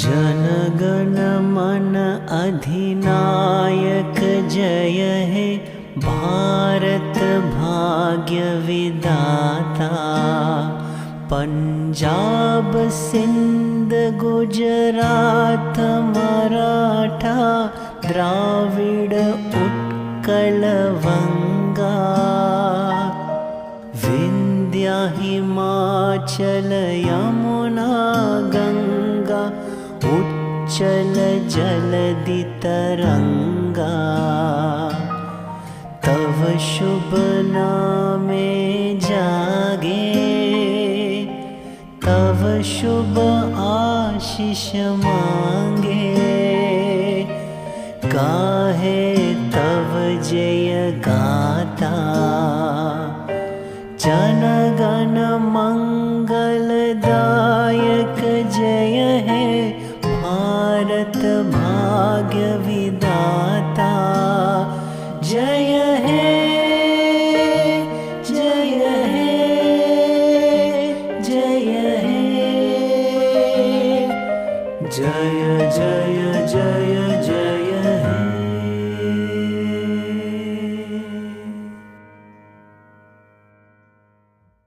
जनगण मन अधिनायक जय हे भारत भाग्य विधाता। पंजाब सिंध गुजरात मराठा द्राविड उत्कल वंगा। विंध्य हिमाचल यमुना गंगा उच्चल जलधि तरंगा। तव शुभ नामे जागे तव शुभ आशीष मांगे। गाहे तव जय गाता जनगण मंगलदायक जय हे भारत भाग्य विधाता। जय